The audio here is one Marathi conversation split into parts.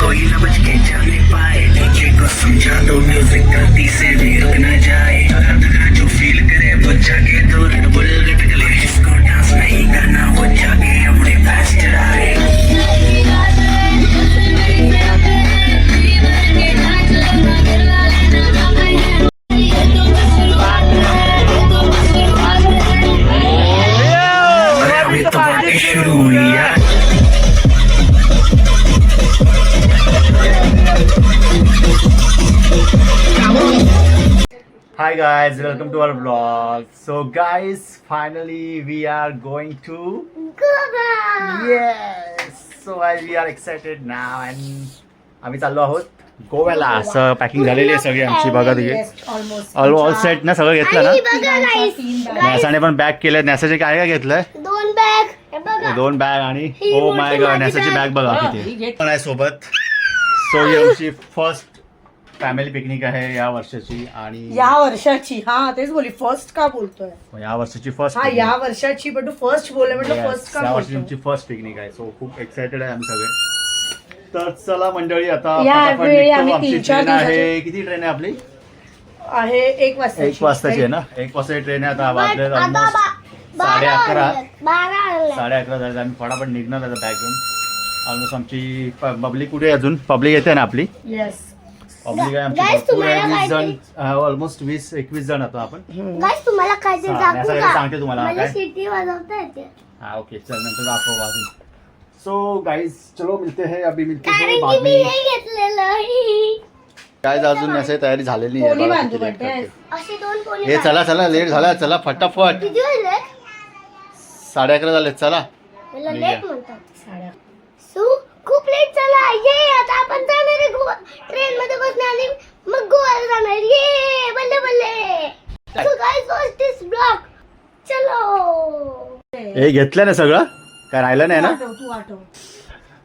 कोई न बच के जाने पाए, डीजे को समझा दो म्यूजिक गलती से भी रुक न जाए। अगर जो फील करे वो जागे तो रेड बुल लटक ले, जिसको डांस नहीं करना वो जागे अपने पास चढ़ाए। अभी तो पार्टी शुरू हुई यार। Hi guys, welcome to our vlog. So guys, finally we are going to Goa. Yes. So guys, we are excited now and आम्ही चाललो आहोत गोव्याला. असं पॅकिंग झालेली आहे सगळी आमची. बघा तुम्ही ऑल सेट ना सगळं घेतलं ना. नॅसाने पण बॅग केले. नॅसाचे काय काय घेतलंय? दोन बॅग आणि ओ माय गॉड नॅसाची बॅग बघा किती पण आहे सोबत. सो ही आमची फर्स्ट फॅमिली पिकनिक आहे या वर्षाची. आणि या वर्षाची तेच बोली फर्स्ट का बोलतोय या वर्षाची फर्स्ट या वर्षाची पण तू फर्स्ट बोलले म्हटलं फर्स्ट का या वर्षाची बोलतोय आमची फर्स्ट पिकनिक आहे. सो खूप एक्सायटेड आहे आम्ही सगळे. तर चला मंडळी आता यावेळी फटाफट आम्ही आमची 3-4 ट्रेन आहे. किती ट्रेन आहे आपली? आहे 1 वाजता 1 वाजताची आहे ना. 1 वाजताची ट्रेन आहे. आता वाजले ऑलमोस्ट 11:30 झाले. आम्ही फटाफट निघणार आता बॅग घेऊन. ऑलमोस्ट आमची पब्लिक कुठे अजून पब्लिक येते ना आपली. येस पब्लिक आहे आमची भरपूर आहे. 20 जण ऑलमोस्ट 20-21 जण होतो आपण. तुम्हाला काय ते दाखवू का? सांगते तुम्हाला मला काय. सिटी वाजवता येते. हाँ ओके चल नंतर दाखव वाजून. सो गाइस चलो मिलते हैं अभी मिलते कारण हैं की बाद मी में. हे घेतलेलं. गाइस अजून असे तयारी झालेली आहे. कोणी बघा बांधू किती late करते? करते. असे 2 कोणी हे चला चला लेट झाला. चला फटाफट. किती वाजले? 11:30 झाले. चला मला निघूया. लेट म्हणतात. सो खूप लेट झाला. ये आता आपण जाणार आहे गोवा. ट्रेन मध्ये बसणार आणि मग गोव्याला जाणार. ये बल्ले बल्ले. सो गाइस वॉच दिस ब्लॉग. चलो. हे घेतलं ना सगळं काय राहिलं नाही ना. तू आठव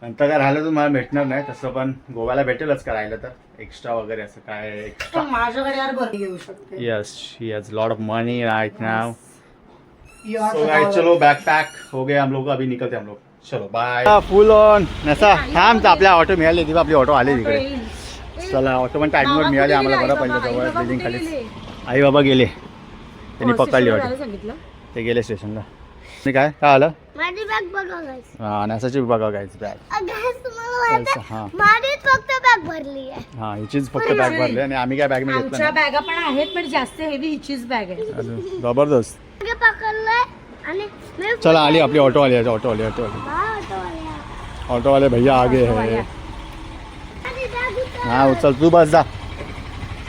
नंतर काय राहिलं तर मला भेटणार नाही तसं. पण गोव्याला भेटेलच का राहिलं तर एक्स्ट्रा वगैरे असं काय एक्स्ट्रा. माझ्याकडे यार भरती घेऊ शकते. Yes she has lot of money right now. You are so the guys power. चलो बैग पैक हो गए हम लोग. अभी निकलते हम लोग. चलो बाय. फुल ऑन नसा थांब तर आपल्या ऑटो मिळाली ती. आपली ऑटो आली तिकडे. चला ऑटो पण टाइमवर मिळाले आम्हाला. बरं पडलं जवळ बिल्डिंग खालीच. आई बाबा गेले त्यांनी पकडली ऑटो. ते गेले स्टेशनला. काय आलं माझी बॅग बघा गाइस. हा नसाची बघा गायची बॅग. गाइस तुम्हाला माहिती हा आहे माझी फक्त बॅग भरली आहे. हा हिचीच फक्त बॅग भरली आणि आम्ही काय बॅग मी घेतलं आमच्या नाही. बॅगा पण आहेत पण जास्त हेवी हिचीच बॅग आहे. अजून जबरदस्त. मागे पकडलंय आणि मी चला आली आपली ऑटो वाली. ऑटोवाले ऑटोवाले भैया आगे है. माझी बॅग उचल. हा उचल तू बस जा.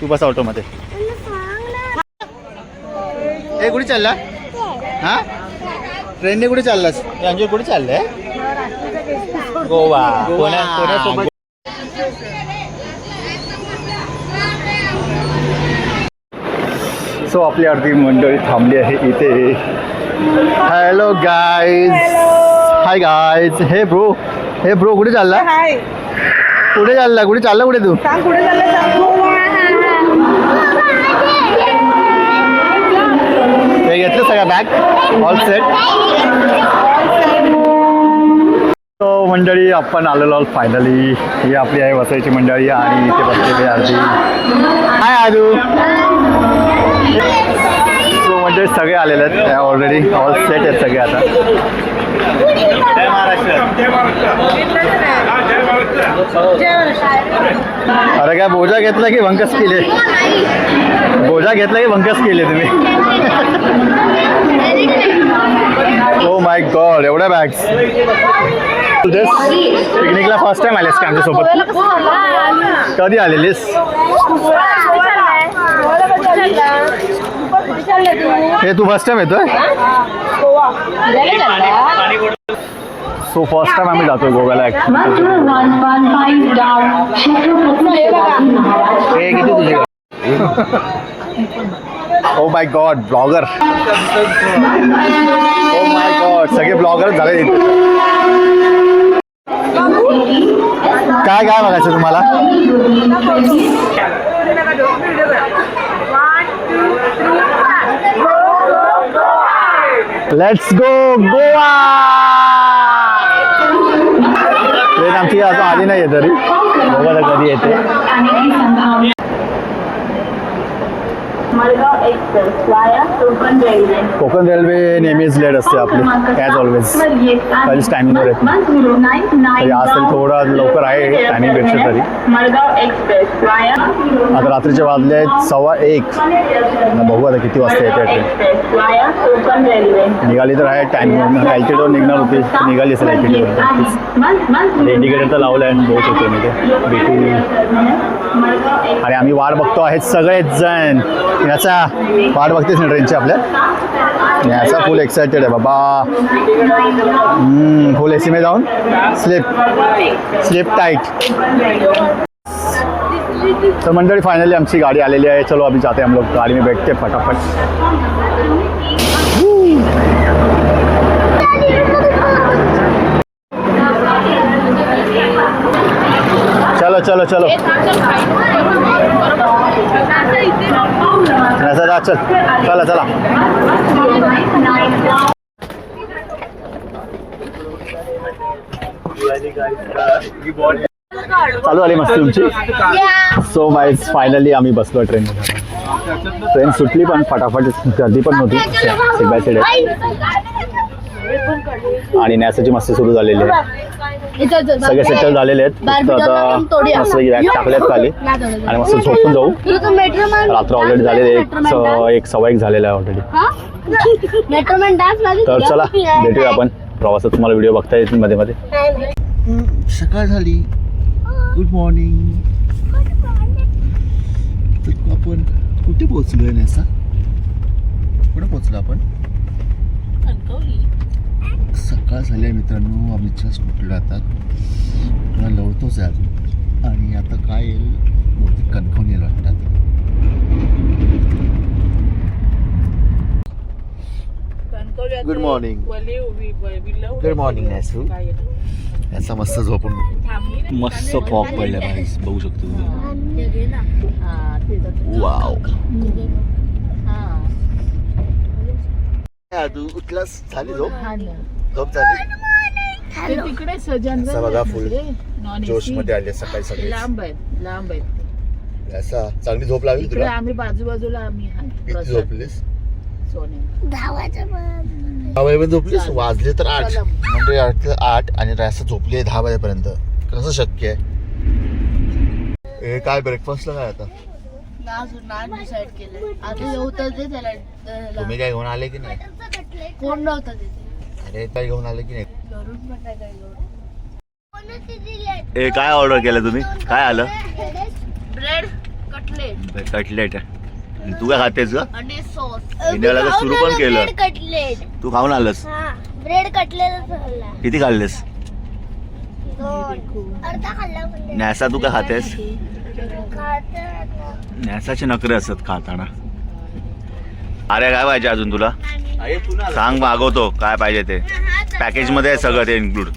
तू बस ऑटोमध्ये. त्यांना सांग ना. ए कुठे चालला हा ट्रेनने कुठे चाललास? यांचे कुठे चाललंय? गोवा. कोणासोबत? सो आपली अर्धी मंडळी थांबली आहे इथे. Hello guys. Hi guys. हे ब्रो कुठे चालला? कुठे चालला कुठे तू? हे घेतलं सगळं बॅग ऑल सेट. तो मंडळी आपण आलेलो फायनली. ही आपली आहे वसईची मंडळी आणि इथे बसलेली अर्धी. हाय आदू. तो मंडळी सगळे आलेले आहेत ऑलरेडी. ऑल सेट आहेत सगळे आता. जय महाराष्ट्र. अरे काय बोजा घेतला की भंकस केले? बोजा घेतला की भंकस केले तुम्ही? ओ माय गॉड एवढ्या बॅग्स. पिकनिकला फर्स्ट टाइम आलेस का आमच्यासोबत? कधी आलेलीस? हे तू फर्स्ट टाइम येतोय? सो फर्स्ट टाइम आम्ही जातोय गोव्याला. किती तुझे? ओ my God blogger. O my God सगळे ब्लॉगर झाले तिथे. काय काय बघायचं तुम्हाला? Let's go Goa. ट्रेन आमची अजून आली नाही आहे तरी बघू आता कधी येते. कोकण रेल्वे नेहमीच लेट असते आपली ॲज ऑलवेज. पहिलीच टायमिंगवर येते तरी आज तरी थोडं लवकर आहे टायमिंगपेक्षा तरी. आता रात्रीचे वाजले आहेत 1:15. बघू आता किती वाजता येते ट्रेन. निघाली तर आहे टायमिंग. एलटीडीवर निघणार होती निघाली असेल एलटीडीवर. इंडिकेटर तर लावलं आहे बहुत होतो मी ते भेटू. आणि आम्ही वाट बघतो आहेत सगळेच जण. याचा वाट बघतेच ना ट्रेनची आपल्या. याचा फुल एक्सायटेड आहे बाबा. फुल एसी में जाऊन स्लिप टाईट. तर मंडळी फायनली आमची गाडी आलेली आहे. चलो अभी जाते हम लोग. गाड़ी में बैठते फटाफट. चलो चलो चलो ऐसा जा चल चला चला. चालू झाली मस्ती तुमची. सो गाईज फायनली आम्ही बसलो ट्रेनमध्ये. ट्रेन सुटली पण फटाफट गर्दी पण नव्हती. साईड बाय साईड आणि नॅसाची मस्ती सुरू झालेली आहे. सगळे सेटल झालेले आहेत. फक्त आता मस्त रॅक टाकल्यात खाली आणि मस्त झोपून जाऊ. रात्र ऑलरेडी झालेली 1:15 झालेला आहे ऑलरेडी. तर चला भेटूया आपण प्रवासात. तुम्हाला व्हिडिओ बघता येतील मध्ये मध्ये. सकाळ झाली. Good morning. तर आपण कुठे पोहोचलोय नॅसा? कुठे पोहोचलो आपण? सकाळ झाली आहे मित्रांनो. आम्ही जस्ट उठलो आता. लवतोच आहे अजून. आणि आता काय येईल बहुतेक कणकवली येईल वाटतं. Good morning. गुड मॉर्निंग नॅसू. याचा मस्त झोपून मस्त फॉग पडलं आहे. बघू शकतो तुम्ही. वाव. तू उठलास झाली झोप? झोप झाली. तिकडे सजन बघा फुल जोश मध्ये आले सकाळी सकाळी. लांब आहेत. असा चांगली झोप लागली तुला? आम्ही बाजूबाजूला आम्ही किती झोपलीस? 10 वाजेपर्यंत. 10 वाजेपर्यंत झोपलीस? वाजले तर 8 म्हणजे 8 आणि रास्ता झोपली 10 वाजेपर्यंत. कसं शक्य आहे? हे काय ब्रेकफास्टला काय आता? डिसाइड केलं आता येऊ तर दे त्याला. तुम्ही काय घेऊन आले की नाही? कोण नव्हतं तिथे. अरे काय घेऊन आले की नाही? घरून पण नाही काय घेऊन. ए काय ऑर्डर केलं तुम्ही? काय आलं? Bread cutlet. कटलेट. तू काय खातेस का? आणि सॉस. इंडियाला तर सुरू पण केलं. Bread cutlet. तू खाऊन आलंस? ब्रेड कटलेट खाल्ला. किती खाल्लेस? 2. अर्धा खाल्ला पण. नॅसा तू काय खातेस? खाते. नॅसाचे नखरे असतात खाताना. अरे काय पाहिजे अजून तुला? सांग मागवतो काय पाहिजे ते. पॅकेज मध्ये आहे सगळं ते इन्क्लूड.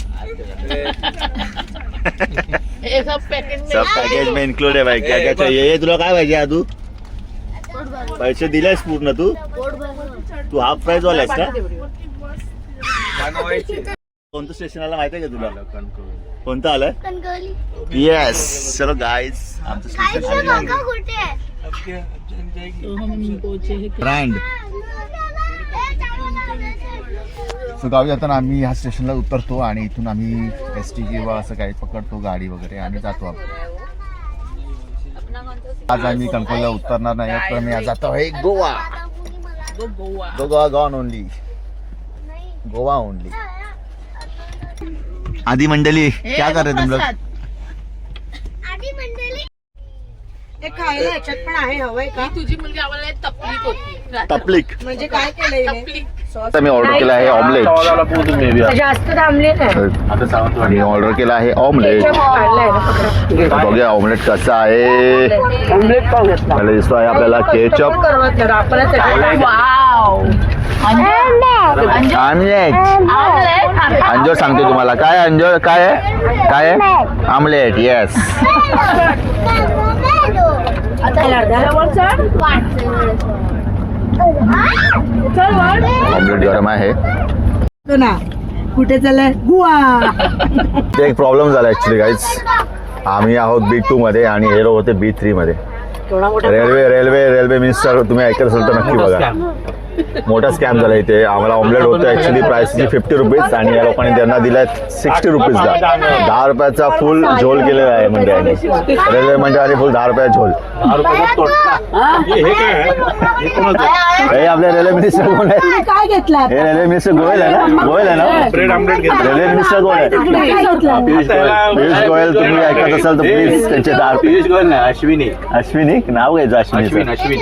सब पॅकेज में इन्क्लूड आहे भाई. काय काय चाहिए? तुला काय पाहिजे तू? पैसे दिलेस पूर्ण तू? तू हाफ प्राइस वाला आहेस का? कोणतं स्टेशन आलं माहिती आहे का तुला? कोणतं आलं? कणकवली. येस. चलो गाईज आमचं स्टेशन कुठे आहे? ब्रँड. सो गावी जाताना आम्ही ह्या स्टेशनला उतरतो आणि इथून आम्ही ST किंवा असं काही पकडतो गाडी वगैरे आणि जातो. आज आम्ही कणकवलीला उतरणार नाही तर मी आज जातो आहे Goa. Goa gone only. Goa only. आधी मंडली क्या कर रहे तुम लोग? आधी मंडळी ते खायला ह्याच्यात पण आहे. हवंय का? तुझी मुलगी आम्हाला तपलीक होती. तपलीक म्हणजे काय केलंय तपलीक? मी ऑर्डर केला आहे ऑमलेट. जास्त थांबले आणि ऑर्डर केला आहे ऑमलेट. बघूया ऑमलेट कसा आहे. मला दिसतो आहे आपल्याला केचप. ऑमलेट. अंजोर सांगते तुम्हाला. काय अंजोर? काय आहे? काय आहे? ऑमलेट. येस. ऑमलेट गरम आहे. कुठे चाललाय गुवा. ते एक प्रॉब्लेम झाला ऍक्च्युली गाईज. आम्ही आहोत B2 मध्ये आणि हे लोक होते B3 मध्ये. रेल्वे मिनिस्टर तुम्ही ऐकत असाल तर नक्की बघा. मोठा स्कॅम झाला इथे. आम्हाला ऑमलेट होतं ऍक्च्युली प्राइस 50 रुपीज आणि या लोकांनी त्यांना दिलाय 60 रुपीजला. 10 रुपयाचा फुल झोल केलेला आहे मंडळाने. रेल्वे मंडळाने फुल 10 रुपया झोल. हे आपले रेल्वे मिनिस्टर कोण आहे? काय घेतला हे रेल्वे मिनिस्टर गोयल आहे ना? गोयल आहे ना? रेल्वे मिनिस्टर कोण आहे? पियुष गोयल. तुम्ही ऐकत असाल तर प्लीज त्यांचे 10 रुपये. पियुष गोयल नाही, अश्विनी. अश्विनी नाव घ्यायचं Ashwini. Ashwin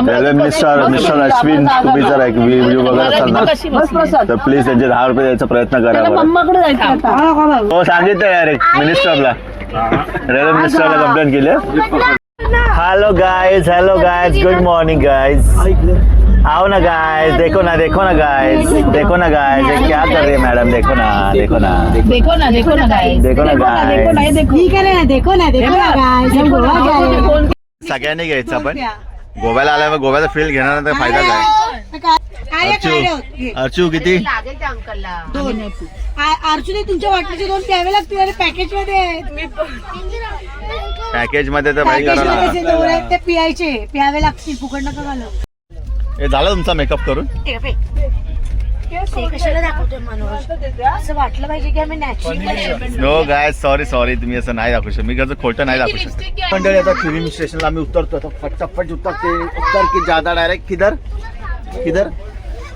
railway minister mister Ashwin. तुम्ही जर एक व्हिडिओ बघत असाल ना तर प्लीज त्यांचे 10 रुपये द्यायचा प्रयत्न करा बरं. मम्माकडे जायचं आता. हो सांगितलं डायरेक्ट मिनिस्टरला. रेल्वे मिनिस्टरला कंप्लेंट केली. Hello guys good morning guys. आओ ना गाइस. देखो ना गाइस. देखो ना गाइस ये क्या कर रही है मैडम. देखो ना गाइस. ठीक आहे ना. देखो ना गाइस. हम गोवा जाए. सगळ्यांनी घ्यायचं आपण. गोव्याला आल्यावर गोव्याचा फील घेणार तर फायदा काय. अर्चू किती. दोन. अर्जुने तुमच्या वाटणीचे 2 प्यावे लागतील आणि पॅकेज मध्ये आहेत. पॅकेज मध्ये तर भाई पॅकेज करा मध्ये जे ना. 2 आहेत ते प्यायचे. प्यावे लागतील. फुकट नका घालू. हे झालं तुमचा मेकअप करून. कशाला दाखवतोय मनोज. असं वाटलं पाहिजे की आम्ही नॅचरल. नो गायस सॉरी तुम्ही असं नाही दाखवू शकत. मी कसं खोटं नाही दाखवू शकत. मंडळी आता फिलिंग स्टेशनला आम्ही उतरतो. आता फटाफट उतर की ज्यादा डायरेक्ट किधर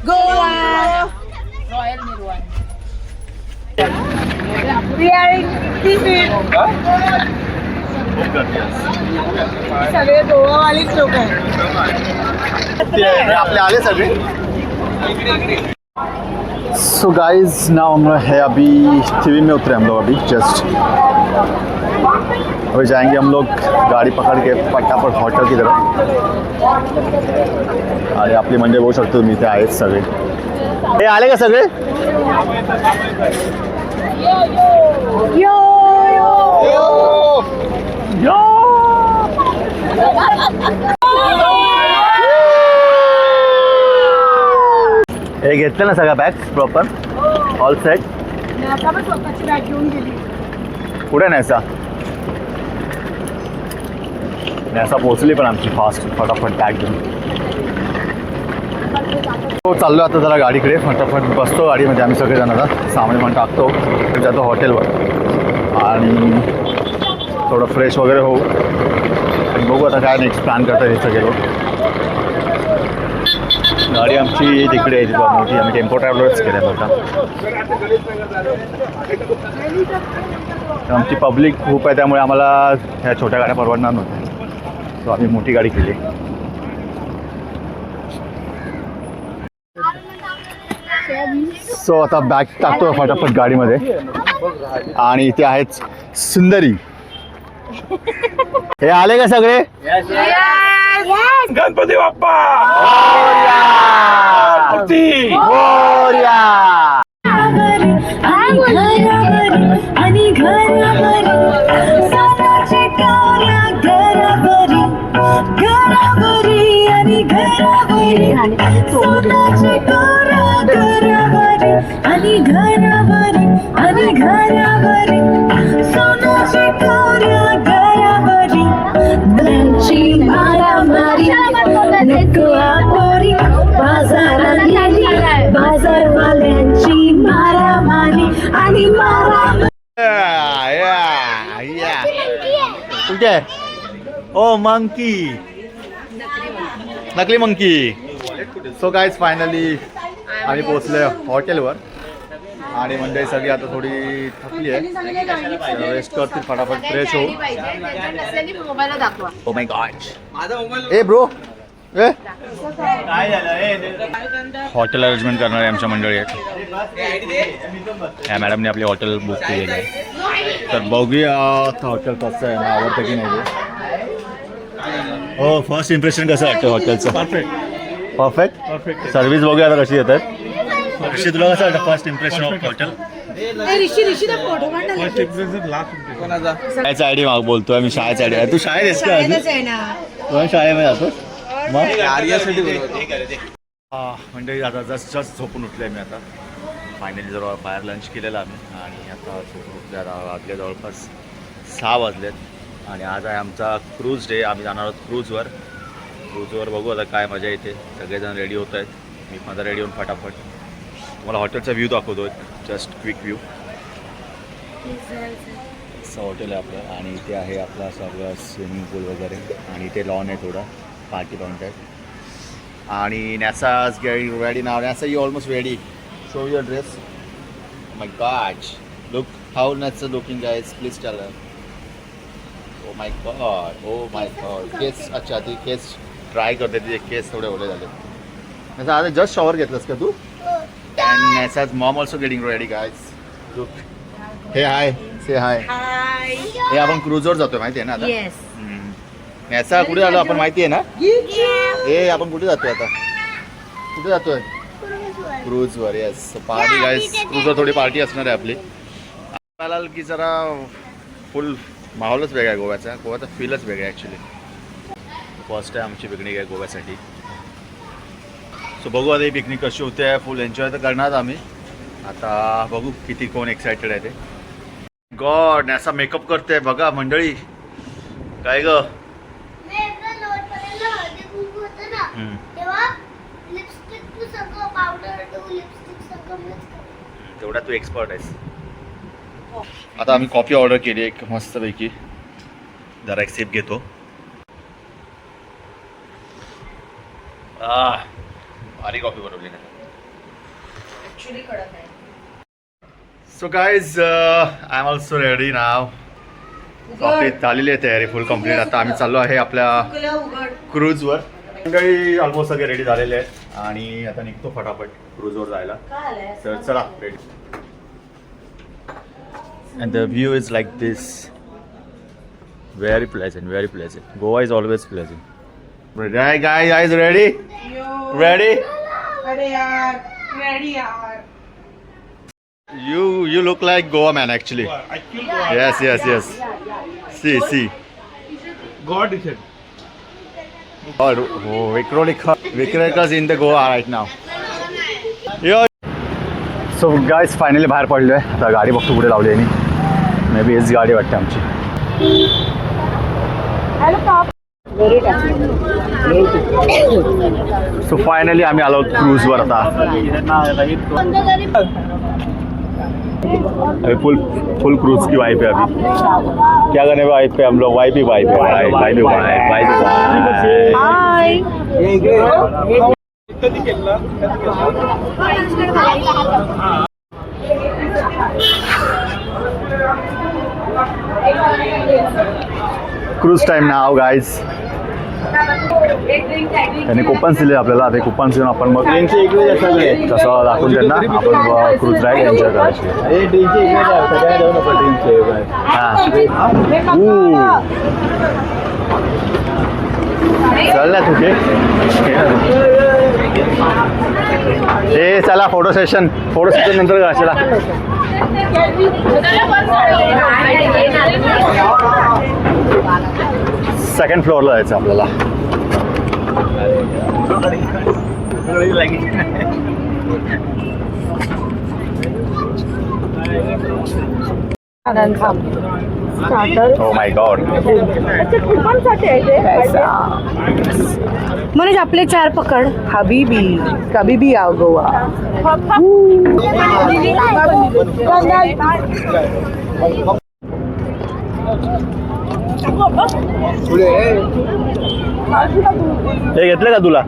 Goa. We are in Tibet. सगळे गोवावालीच लोक आहेत. आपले आले सगळे. सो गाइज नाउ हम है अभी थिवी में उतरे हम लोग अभी जस्ट. अभी जाएंगे हम लोग गाड़ी पकड़ के फटाफट हॉटेल की तरफ. आणि आपली मंडळी बघू शकतो तुम्ही इथे आहेत सगळे. हे आले का सगळे. हे घेतलं ना सगळ्या बॅग्स प्रॉपर ऑल सेट. स्वतःची बॅग घेऊन गेली. कुठे नॅसा पोहोचली पण आमची फास्ट फटाफट बॅग घेऊन. हो चाललो आता जरा गाडीकडे. फटाफट बसतो गाडीमध्ये आम्ही सगळेजण. आता सामान पण टाकतो जातो हॉटेलवर आणि थोडं फ्रेश वगैरे होऊ. बघू आता काय नेक्स्ट प्लॅन करता हे सगळे लोक. गाडी आमची तिकडे आहे तिथं मोठी. आम्ही टेम्पो ट्रॅव्हलर्स केल्या मोठा. आमची पब्लिक खूप आहे त्यामुळे आम्हाला ह्या छोट्या गाड्या परवडणार नव्हत्या. सो आम्ही मोठी गाडी केली. सो आता बॅग टाकतो फटाफट गाडीमध्ये. आणि इथे आहेत सुंदरी. हे आले का सगळे. गणपती बाप्पा. आणि घरावरी सोन्याची टोळ्या घरावरी आणि घरावरी सोन्याची टोळ्या घरावरी आणि घरावरी सोन्याची टोळ्या घरावरी. त्यांची मारामारी नको आपोरी. बाजारवाल्यांची मारामारी आणि मारामारी. कुठे. ओ मंकी. नकली मंकी. सो गाईज फायनली आम्ही पोहोचलो हॉटेलवर. आणि मंडळी सगळी आता थोडी थकली आहे. रेस्ट करतील फटाफट फ्रेश होऊ. ओ my God. A bro A hotel arrangement करणारे आमच्या मंडळी आहेत. या मॅडमने आपली हॉटेल बुक केलेली आहे. तर बघूया आता हॉटेल कसं आहे. आवडतं की नाही. हो फर्स्ट इम्प्रेशन कसं वाटतं हॉटेलचं. परफेक्ट सर्व्हिस बघूया आता कशी येतात. ऋषी तुला कसं वाटतं फर्स्ट इम्प्रेशन ऑफ हॉटेल. ऋषीचा फोटो शाळेचा आयडी माग बोलतोय मी. शाळेचा आयडी. तू शाळेत आहेस का. तू शाळेमध्ये जातो मग. म्हणजे आता जस्ट झोपून उठलोय मी आता. फायनली जर बाहेर लंच केलेलं आम्ही आणि आता वाजले जवळपास 6 वाजलेत आणि आज आहे आमचा क्रूज डे. आम्ही जाणार आहोत क्रूजवर बघू आता काय मजा येते. सगळेजण रेडी होत आहेत. मी माझा रेडी होऊन फटाफट तुम्हाला हॉटेलचा व्ह्यू दाखवतो. Just quick view. असं हॉटेल आहे आपलं आणि इथे आहे आपला सगळं स्विमिंग पूल वगैरे आणि इथे लॉन आहे थोडा पार्टी लॉन टाईप. आणि नॅसाज गेटिंग रेडी नाव. नॅसा you almost ready. Show your dress. My god look how नॅसा looking guys please tell. Oh my god केस. अच्छा ती केस ट्राय करते. तिचे केस थोडे ओले झाले. नॅसा आता जस्ट शॉवर घेतलंस का तू? अँड नॅसाज mom also getting ready guys. Look. Hey hi से हाय. हे आपण क्रूजवर जातोय माहिती आहे ना आता. नॅसा कुठे आलो आपण माहिती आहे ना. हे आपण कुठे जातोय आता? कुठे जातोय? क्रूजवर. Yes party guys. क्रूजवर थोडी पार्टी असणार आहे आपली. मला की जरा फुल माहोलच वेगळा आहे गोव्याचा. गोव्याचा फीलच वेगळा आहे ॲक्च्युली. फर्स्ट टाईम आमची पिकनिक आहे गोव्यासाठी. सो बघू आता ही पिकनिक कशी होते. फुल एन्जॉय तर करणार आम्ही. आता बघू किती कोण एक्सायटेड आहे ते. गॉड नॅसा मेकअप करते बघा मंडळी. काय ग? तेवढा तू एक्सपर्ट आहेस. आता आम्ही कॉफी ऑर्डर केली एक मस्तपैकी. जरा एक सिप घेतो. भारी कॉफी बनवली ना. So guys I am also ready now. Coffee झालेली आहे तयारी फुल कम्प्लीट. आता आम्ही चाललो आहे आपल्या क्रूजवर. मंडळी ऑलमोस्ट सगळे रेडी झालेले आहेत आणि आता निघतो फटाफट क्रूजवर जायला. तर चला ready. And the view is like this. Very pleasant. Very pleasant. Goa is always pleasant. Guys ready? Ready? You look like Goa man actually. Yes. See. God is it. Oh, Vikreka's in the Goa right now. So guys finally बाहेर पडलोय. आता गाडी बघतो कुठे लावली आहे. मे बी हीच गाडी वाटते आमची. सो फायनली आम्ही आलो क्रूजवर. आता अभी फुल क्रूज की वाइब है. अभी क्या करने वाइब पे हम लोग. वाइब है. क्रूज टाइम नाव गाइज. त्यांनी कुपन्स दिले आपल्याला. ते कुपन्स देऊन आपण मग तसं दाखवून त्यांना आपण क्रूज राईड एन्जॉय करायची. चल ना तुझे. हे चला फोटो सेशन नंतर करायला. सेकंड फ्लोअरला जायचं आपल्याला. Oh my God. मनोज आपले 4 पकड. हबीबी कभी भी आओ गोवा. हे घेतलं का तुला?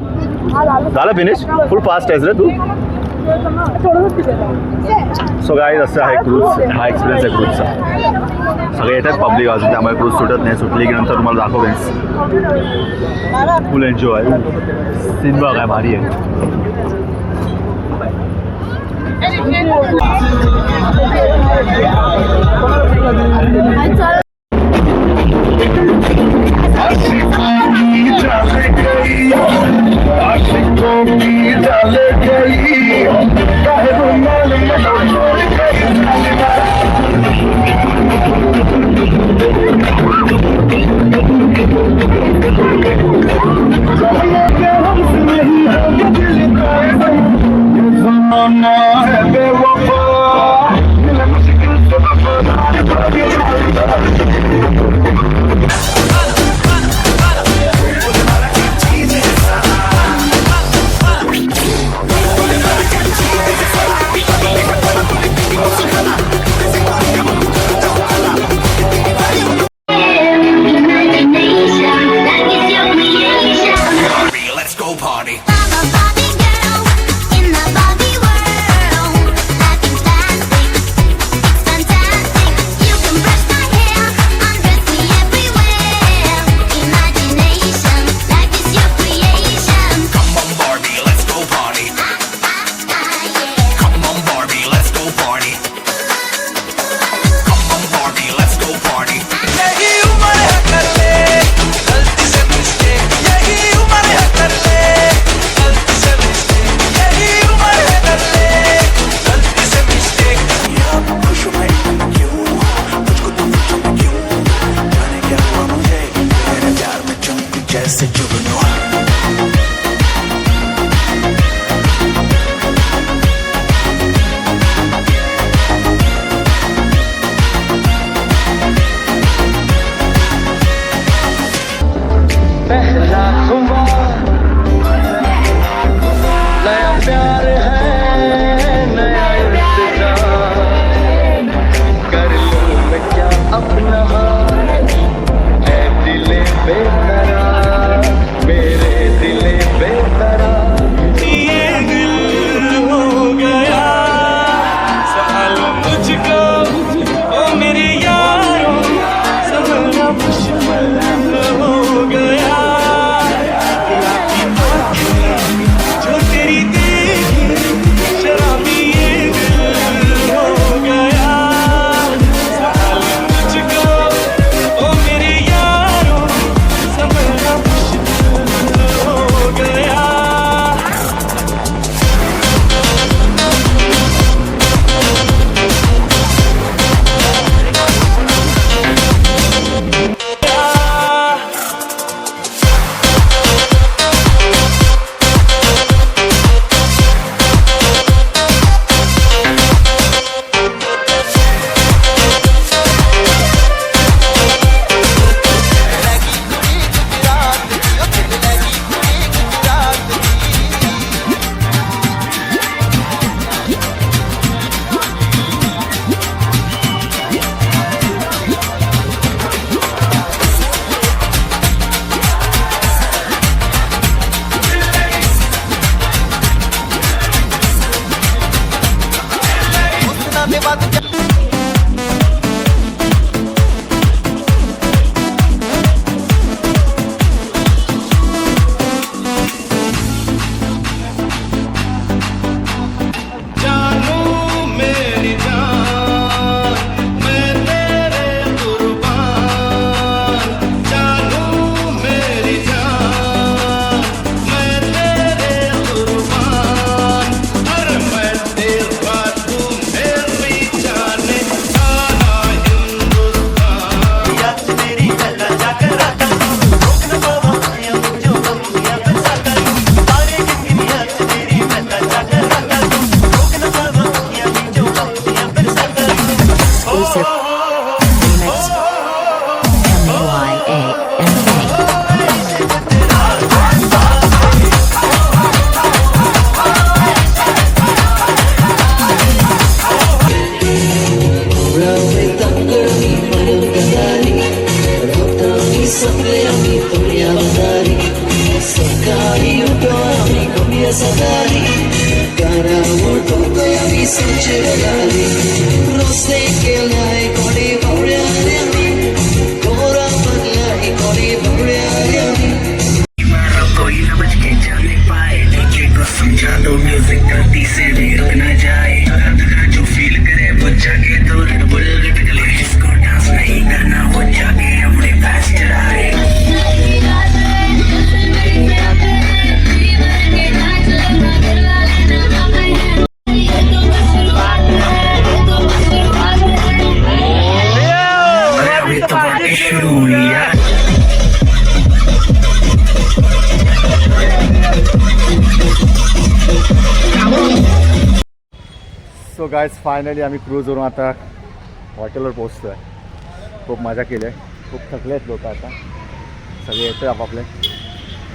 झालं फिनिश? फुल फास्ट आहेस रे तू. सो गाईज असं आहे क्रूज. हा एक्सपिरियन्स आहे क्रूजचा. सगळे येतात पब्लिक अजून त्यामुळे क्रूज सुटत नाही. सुटली की नंतर तुम्हाला दाखवेन. फुल एन्जॉय. सीन बघ काय भारी आहे. है बेवफा जैसे जुगनू पहला खुमार नया प्यार है नया इंतजार कर लूं मैं क्या अपना है दिले बेकरार मेरे दिले बेकरार ये दिल हो गया साल मुझको ओ मेरे यारों समझना मुश्किल हो गया जो तेरी देखी शराबी ये दिल हो गया साल मुझको ओ मेरे यारों समझना मुश्किल हो गया जानू मेरी जान मैं तेरे कुर्बान जानू मेरी जान मैं तेरे कुर्बान हर मैं तेरा तू मेरी जाने सारा हिंदुस्तान याद तेरी गल्ला जाकर राता रोक न पावा या मुझे बंदियां बसा कर सारे दिन याद तेरी गल्ला जाकर राता रोक न पावा या मुझे बंदियां बसा कर Exclusive remix. MYANK. कोई न बच के जाने पाए डीजे को समझा दो म्यूजिक गलती से भी रुक ना जाए धड़का जो फील करे वो जागे तो रेड बुल गटक ले इसको डांस नहीं करना वो जागे अपने पास चढ़ाए अभी तो बातें शुरू हुई यार सो गाईज फायनली आम्ही क्रूजवरून आता हॉटेलवर पोहोचतो आहे. खूप मजा केली आहे. खूप थकले आहेत लोक आता. सगळे येतो आपापले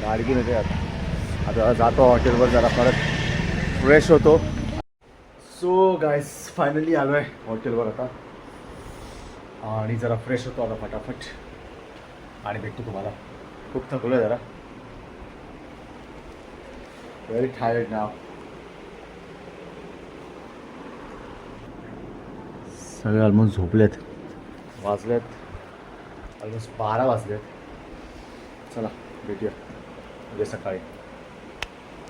गाडीतून येते आता जातो हॉटेलवर जरा परत फ्रेश होतो. सो गाईज फायनली आलो आहे हॉटेलवर आता आणि जरा फ्रेश होतो आता फटाफट आणि भेटतो तुम्हाला. खूप थकलो आहे जरा. व्हेरी टायर्ड नाव. सगळे ऑलमोस्ट झोपलेत. वाजलेत ऑलमोस्ट 12 वाजलेत. चला भेटूया उद्या सकाळी.